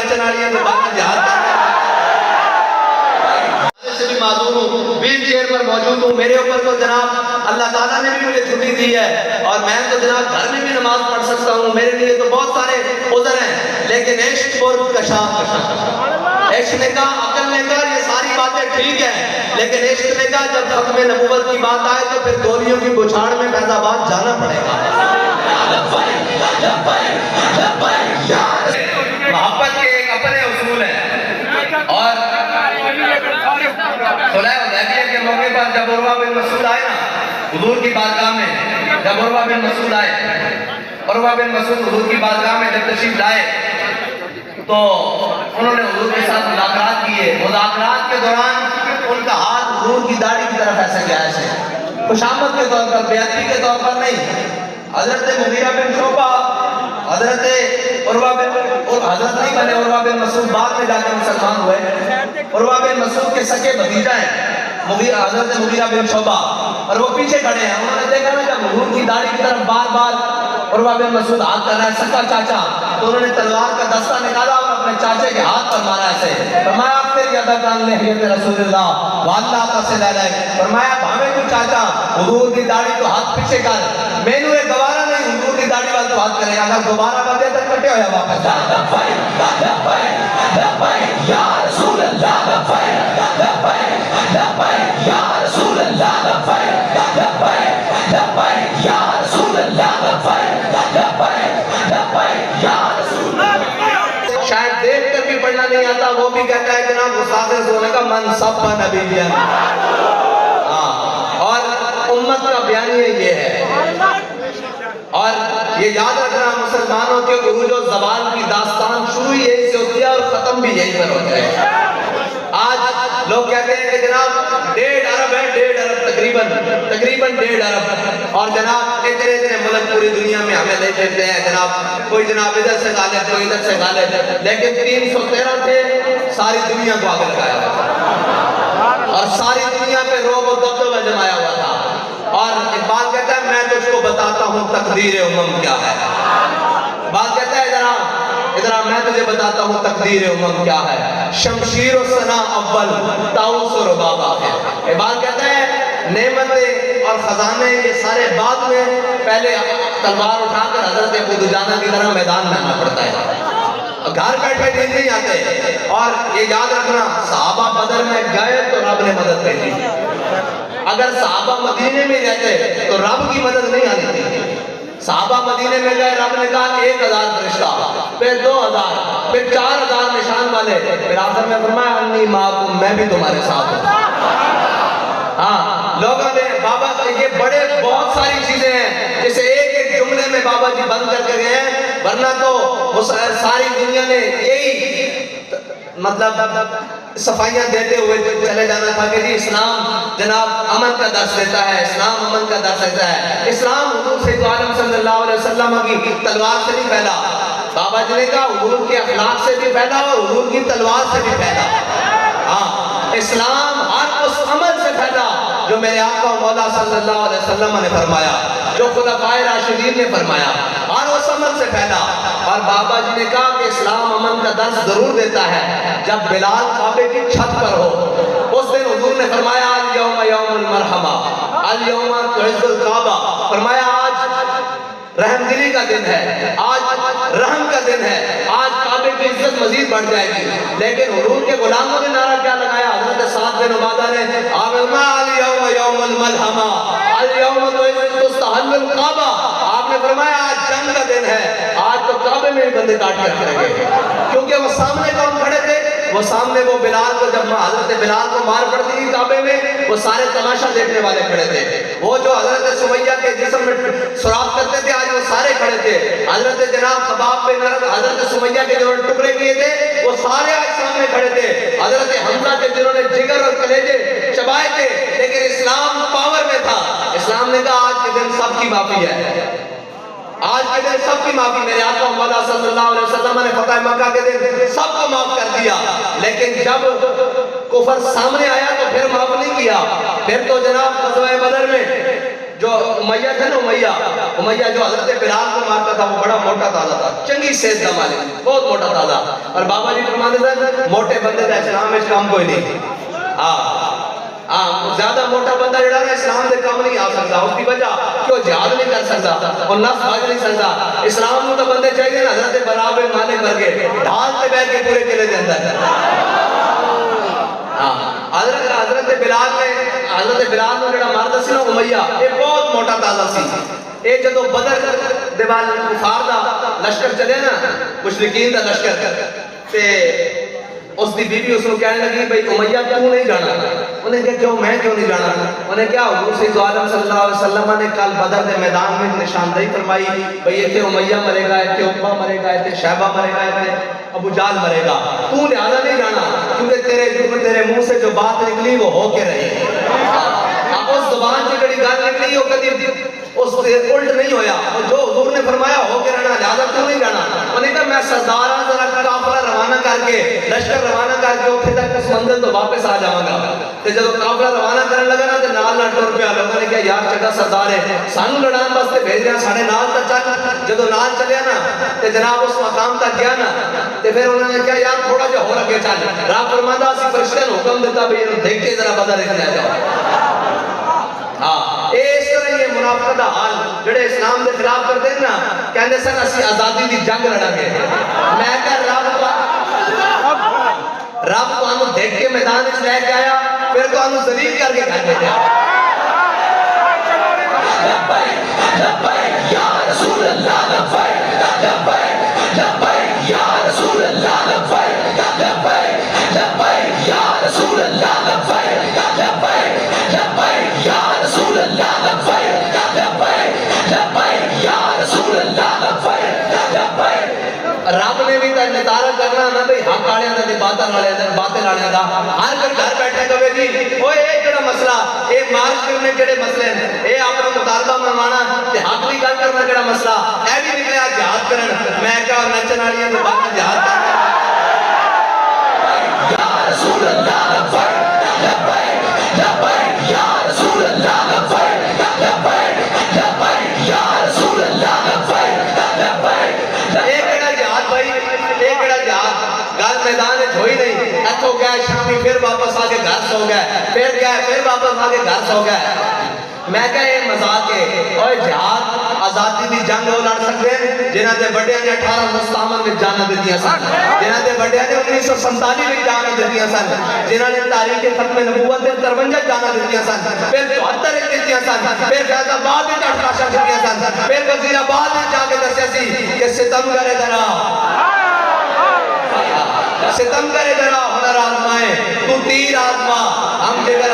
بیچن والی ہے تو باقی جہاد کرنا سے بھی معذور ہوں، ویل چیئر پر موجود ہوں، میرے اوپر تو جناب اللہ تعالیٰ نے بھی مجھے چھٹی دی ہے اور میں تو جناب گھر میں بھی نماز پڑھ سکتا ہوں، میرے لیے تو بہت سارے عذر ہیں، لیکن عشق اور کشاف عشق نے کہا، عقل نے کہا یہ ساری باتیں ٹھیک ہیں، لیکن عشق نے کہا جب ختم نبوت کی بات آئے تو پھر گولیوں کی بچھاڑ میں فیض آباد جانا پڑے گا۔ محبت کے ایک اپنے اصول ہیں اور صلح حدیبیہ کے موقع پر جب عروہ بن مسعود آئے نا حضور کی بارگاہ میں، جب عروہ بن مسعود آئے، عروہ بن مسعود حضور کی بارگاہ میں جب تشریف لائے تو انہوں نے حضور کے ساتھ مذاکرات کیے، مذاکرات کے دوران ان کا ہاتھ حضور کی داڑھی کی طرف ایسا کیا ایسے خوشامد کے طور پر، بیعتی کے طور پر نہیں۔ حضرت مغیرہ بن شعبہ، حضرت عروہ بن مسعود بعد میں جا کے مسلمان ہوئے، عروہ بن مسعود کے سکے بھتیجا ہیں حضرت مغیرہ بن شعبہ، اور وہ پیچھے کھڑے ہیں، انہوں نے دیکھا نا جب حضور کی داڑھی کی طرف بار بار عروہ بن مسعود ہاتھ کر رہا ہے سکا چاچا، تو انہوں نے تلوار کا دستہ نکالا اور اپنے چاچے کے ہاتھ پر مارا ایسے، فرمایا پھر یدکان لحیت رسول اللہ واللہ قصد علیہ، فرمایا بھامے تو چاچا حضور کی داڑھی تو ہاتھ پیچھے کر، میں نے گوارا نہیں حضور کی داڑھی وال تو ہاتھ کرے، اگر دوبارہ بدے تک کٹے ہویا واپس جا لبیک لبیک یا رسول اللہ لبیک لبیک لبیک یا رسول اللہ لبیک لبیک لبیک یا رسول اللہ لبیک لبیک لبیک یا رسول اللہ۔ شاید دیکھ کر بھی پڑھنا نہیں آتا، وہ بھی کہتا ہے جناب استاد سونے کا من سب نبی اور امت کا بیانیہ یہ ہے، اور یہ یاد رکھنا مسلمانوں کے عروج و زوال کی داستان شروع یہی سے ہوتی ہے اور ختم بھی یہی پر ہوتا ہے۔ آج لوگ کہتے ہیں کہ جناب 1.5 ارب ہے، 1.5 ارب تقریباً 1.5 ارب، اور جناب اتنے ملک پوری دنیا میں ہمیں لے پھرتے ہیں جناب، کوئی جناب ادھر سے غالب کوئی ادھر سے غالب، لیکن 313 تھے، ساری دنیا کو آگے لگایا ہوا تھا اور ساری دنیا پہ رعب و دبدبہ جمایا ہوا تھا، اور اقبال کہتا ہے میں تجھ کو بتاتا ہوں تقدیر امم کیا ہے، اقبال کہتا ہے ادھر میں تجھے بتاتا ہوں تقدیر امم کیا ہے، شمشیر و ثنا اول طاؤس و رباب آخر۔ اقبال کہتا ہے نعمتیں اور خزانے یہ سارے بعد میں، پہلے تلوار اٹھا کر حضرت ابو دجانہ کی طرح میدان میں آنا پڑتا ہے، گھر بیٹھے دن نہیں آتے، اور یہ یاد رکھنا صحابہ بدر میں گئے تو رب نے مدد بھیجی، اگر صحابہ مدینے میں رہتے تو رب کی مدد نہیں آنی تھی، صحابہ مدینے میں گئے، رب نے کہا 1000 فرشتہ، پھر 2000، پھر 4000 نشان والے، پھر آخر میں فرمایا انی معکم میں بھی تمہارے ساتھ ہوں۔ ہاں لوگوں نے بابا یہ بڑے بہت ساری چیزیں ہیں جسے ایک جملے میں بابا جی بند کر کے گئے ہیں، ورنہ تو ساری دنیا نے یہی مطلب صفائیاں دیتے ہوئے چلے جانا تھا کہ جی اسلام جناب امن کا درس دیتا ہے، اسلام امن کا درس دیتا ہے، اسلام حضور سید عالم صلی اللہ علیہ وسلم کی تلوار سے نہیں پھیلا، بابا جی نے کہا حضور کے اخلاق سے بھی پھیلا اور حضور کی تلوار سے بھی پھیلا۔ ہاں اسلام ہر اس عمل سے پھیلا جو میرے آقا و مولا صلی اللہ علیہ وسلم نے فرمایا، جو خلفائے راشدین نے فرمایا، ہر اس عمل سے پھیلا، اور بابا جی نے کہا کہ اسلام امن کا درس ضرور دیتا ہے جب بلال کعبے کی چھت پر ہو، اس دن حضور نے فرمایا الیوم یوم المرحمہ الیوم تعز الکعبہ، فرمایا آج رحم دلی کا دن ہے، آج رحم کا دن ہے، آج کعبے کی عزت مزید بڑھ جائے گی، لیکن حضور کے غلاموں نے نعرہ کیا لگایا، حضرت سعد بن عبادہ نے الیوم یوم الملحمہ الیوم تستحل الکعبہ، آپ نے فرمایا آج جنگ کا دن ہے، آج تو کعبے میں بندے کاٹ کے رکھ رہے گے، کیونکہ وہ سامنے کون کھڑے تھے، وہ سامنے وہ بلال کو جب حضرت بلال کو مار پڑتی تھی کعبے میں، وہ سارے تماشا دیکھنے والے کھڑے تھے، وہ جو حضرت سمیہ کے جسم میں سوراخ کرتے تھے آج وہ سارے کھڑے تھے، حضرت جناب خباب بن عرب حضرت سمیہ کے جنہوں نے ٹکڑے کیے تھے وہ سارے آج سامنے کھڑے تھے، حضرت حمزہ کے جنہوں نے جگر اور کلیجے چبائے تھے، لیکن اسلام پاور میں تھا، اسلام نے کہا آج کے دن سب کی معافی ہے، آج کے دن سب کی معافی، میرے آقا مولا صلی اللہ علیہ وسلم نے فتح مکہ کے دن سب کو معاف کر دیا، لیکن جب کفر سامنے آیا تو پھر معاف نہیں کیا، پھر تو جناب غزوہ بدر میں جو امیہ تھا نا، امیہ جو حضرت بلال کو مارتا تھا، وہ بڑا موٹا تازہ تھا، چنگی صحت کا مالک، بہت موٹا تازہ. اور بابا جی فرماتے تھے موٹے بندے کا اسلام میں کام کوئی نہیں. زیادہ موٹا بندہ جڑا نا اسلام دے کام نہیں آ سکتا. اس کی وجہ کہ وہ جہاد نہیں کر سکتا اور نفس بھاگ نہیں سکتا. اسلام میں تو بندے چاہیے نا حضرت برا بن مالک ورگے ڈھال تے بیٹھ کے پورے قلعے دے اندر. حضرت بلال نے جڑا مرد سی نا امیہ، یہ بہت موٹا تازہ سی. یہ جدو بدر دے بعد کفار دا لشکر چلے نا، مشرکین دا لشکر، تے اس دی بیوی اس کو کہنے لگی بھئی امیہ کیوں نہیں جانا؟ انہیں کہا کیوں میں کیوں نہیں جانا؟ انہیں کیا حضور سید عالم صلی اللہ علیہ وسلم نے کل بدر دے میدان میں نشاندہی فرمائی بھئی ایتھے امیہ مرے گا، ایتھے عقبہ مرے گا، ایتھے شیبہ مرے گا، ایتھے ابو جہل مرے گا. تو لہذا نہیں جانا کیونکہ تیرے منہ سے جو بات نکلی وہ ہو کے رہی. اس زبان سے جڑی گل نکلی وہ کبھی اس سے الٹ نہیں ہویا. جو حضور نے فرمایا ہو کے رہنا، لہذا کیوں نہیں جانا؟ انہیں کہا میں سردار ہاں، ذرا قافلہ روانہ کر کے، لشکر روانہ کر کے اتنے تک اس منزل تو واپس آ جاؤں گا. تے جب قافلہ روانہ کرنے لگا نا تے نال نال ٹر پیا. لوگوں نے کہا یار چنگا سردار ہے، سانو لڑان واسطے بھیج رہا، ساڈے نال تے چل. جدو نال چلیا نا تے جناب اس مقام تک گیا نا تے پھر انہوں نے کہا یار تھوڑا جہا اور اگے چل. راہ فرماندا اسی فرشتے نے حکم دیتا بھی انہوں دیکھ کے ذرا بدر دیکھنے جاؤ. اس طرح یہ منافقت دا حال جڑے اسلام دے خلاف کر دیں نا، کہندے سن اسی آزادی دی جنگ لڑا گے. میں کہا رب تو انہوں دیکھ کے میدان اس لے کے آیا، پھر تو انہوں ذلیل کر کے گھر بھیجا. لبیک لبیک یا رسول اللہ، لبیک لبیک لبیک یا رسول اللہ، لبیک لبیک لبیک یا رسول اللہ، لبیک لبیک لبیک یا رسول اللہ، لبیک لبیک لبیک یا رسول اللہ، لبیک لبیک. رب نے بھی نظارہ کرنا نا بھئی حق آڑیاں دا باطل آڑیاں دا. ہر کوئی گھر بیٹھے کبھی جی اوہ ایک جڑا مسئلہ، ایک مارچ کرنے جڑے مسئلے ہیں، اے اپنا مطالبہ منوانا تے حق بھی گل کرنا جڑا مسئلہ اے بھی نکلیا جہاد کرن. میں کہا نچن آڑیاں تو باقی جہاد کرنا. یا رسول اللہ، لبیک لبیک لبیک یا رسول اللہ، لبیک لبیک لبیک یا رسول اللہ، لبیک لبیک. ایک جڑا جہاد بھائی، ایک جڑا جہاد گل میدان ہوئی نہیں. ایتھوں گئے شامی پھر واپس آ کے گھر سو گئے، پھر گئے پھر واپس آ کے گھر سو گئے. میں کہا یہ مذاق ہے. اور جہاد آزادی دی جنگ وہ لڑ سکتے ہیں جنہاں دے بڑے نے 1857 میں جانا دیتیاں سن، جنہاں دے بڑے نے 1947 میں جانا دیتیاں سن، جنہاں نے تاریخ ختم نبوت دے 53 جانا دیتیاں سن، پھر 74 دیتیاں سن، پھر فیض آباد میں 88 دیتیاں سن، پھر وزیر آباد میں جا کے دسیا سی کہ ستم کرے ذرا، ستم کرے ذرا ہنر آزمائے، تو تیر آزما، ہم جگر